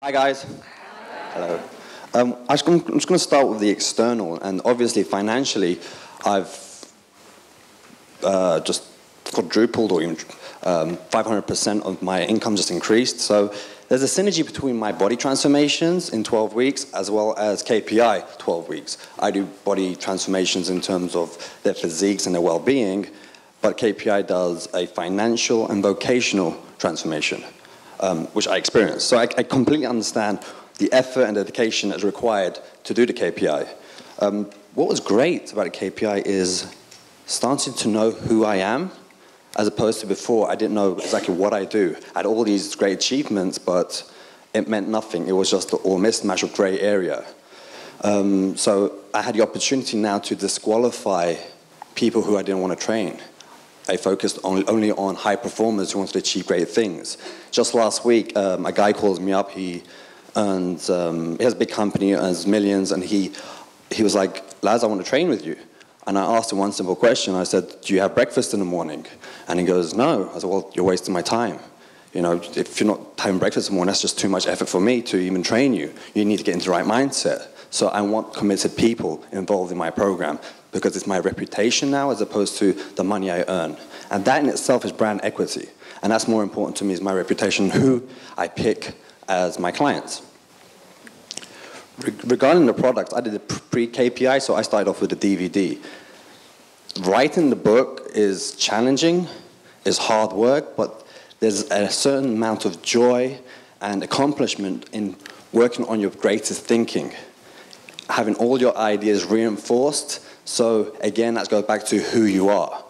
Hi guys. Hello. I'm just going to start with the external, and obviously financially, I've just quadrupled or even 500% of my income just increased. So there's a synergy between my body transformations in 12 weeks as well as KPI 12 weeks. I do body transformations in terms of their physiques and their well-being, but KPI does a financial and vocational transformation, which I experienced. So I completely understand the effort and dedication that's required to do the KPI. What was great about a KPI is starting to know who I am, as opposed to before, I didn't know exactly what I do. I had all these great achievements, but it meant nothing. It was just all mismatch or gray area. So I had the opportunity now to disqualify people who I didn't want to train. I focused only on high performers who wanted to achieve great things. Just last week, a guy calls me up. He has a big company, earns millions, and he was like, Laz, I want to train with you. And I asked him one simple question. I said, do you have breakfast in the morning? And he goes, no. I said, well, you're wasting my time. You know, if you're not having breakfast in the morning, that's just too much effort for me to even train you. You need to get into the right mindset. So I want committed people involved in my program because it's my reputation now as opposed to the money I earn. And that in itself is brand equity. And that's more important to me is my reputation, who I pick as my clients. Regarding the product, I did a pre-KPI, so I started off with a DVD. Writing the book is challenging, is hard work, but there's a certain amount of joy and accomplishment in working on your greatest thinking, having all your ideas reinforced. So again, that goes back to who you are.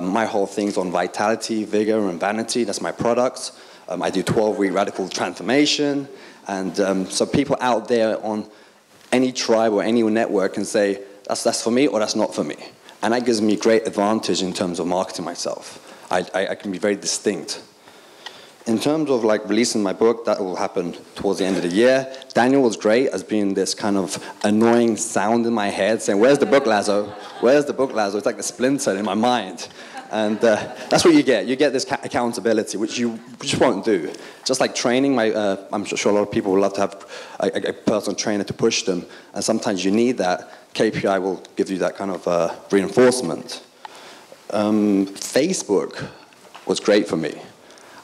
My whole thing's on vitality, vigor, and vanity. That's my product. I do 12-week radical transformation. And so people out there on any tribe or any network can say, that's for me or that's not for me. And that gives me great advantage in terms of marketing myself. I can be very distinct. In terms of like releasing my book, that will happen towards the end of the year. Daniel was great as being this kind of annoying sound in my head saying, where's the book, Lazo? Where's the book, Lazo? It's like the splinter in my mind. And that's what you get. You get this accountability, which you just won't do. Just like training, I'm sure a lot of people would love to have a personal trainer to push them. And sometimes you need that. KPI will give you that kind of reinforcement. Facebook was great for me.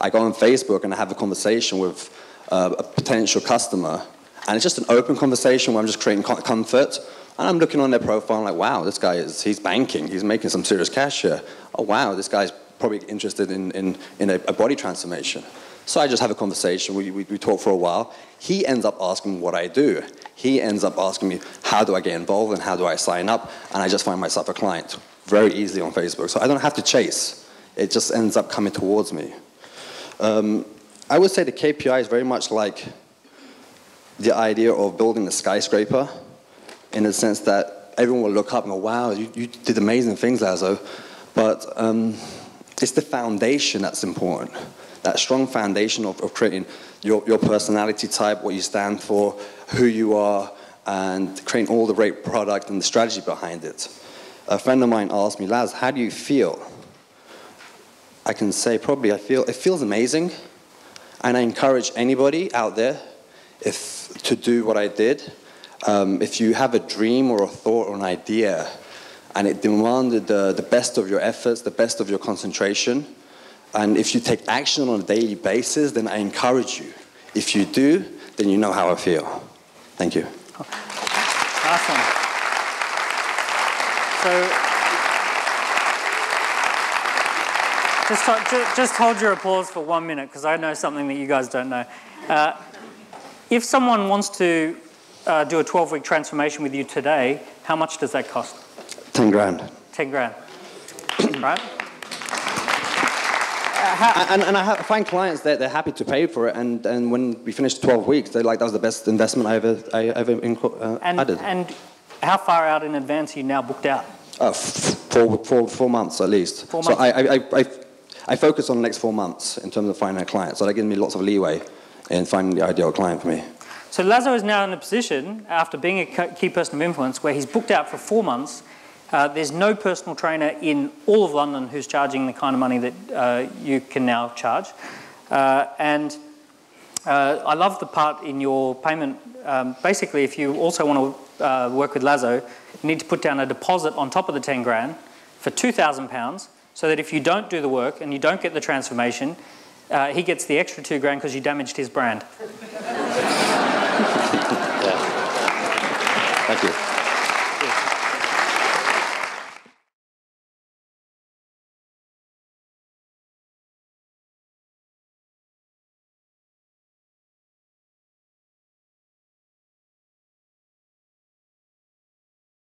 I go on Facebook and I have a conversation with a potential customer. And it's just an open conversation where I'm just creating comfort. And I'm looking on their profile and I'm like, wow, this guy he's banking. He's making some serious cash here. Oh, wow, this guy's probably interested in a body transformation. So I just have a conversation. We talk for a while. He ends up asking what I do. He ends up asking me, how do I get involved and how do I sign up? And I just find myself a client very easily on Facebook. So I don't have to chase. It just ends up coming towards me. I would say the KPI is very much like the idea of building a skyscraper, in the sense that everyone will look up and go, wow, you did amazing things, Lazo. But it's the foundation that's important. That strong foundation of creating your personality type, what you stand for, who you are, and creating all the great product and the strategy behind it. A friend of mine asked me, Laz, how do you feel? I can say probably it feels amazing. And I encourage anybody out there to do what I did. If you have a dream or a thought or an idea and it demanded the best of your efforts, the best of your concentration, and if you take action on a daily basis, then I encourage you. If you do, then you know how I feel. Thank you. Awesome. So just hold your applause for 1 minute, because I know something that you guys don't know. If someone wants to do a 12-week transformation with you today, how much does that cost? 10 grand. 10 grand, right? And I find clients that they're happy to pay for it, and when we finish 12 weeks, they're like, that was the best investment I ever added. And how far out in advance are you now booked out? 4 months at least. 4 months. So I focus on the next 4 months in terms of finding a client, so that gives me lots of leeway in finding the ideal client for me. So Lazo is now in a position, after being a key person of influence, where he's booked out for 4 months. There's no personal trainer in all of London who's charging the kind of money that you can now charge. And I love the part in your payment. Basically, if you also want to work with Lazo, you need to put down a deposit on top of the 10 grand for £2,000, so that if you don't do the work and you don't get the transformation, he gets the extra 2 grand because you damaged his brand. Yeah. Thank you.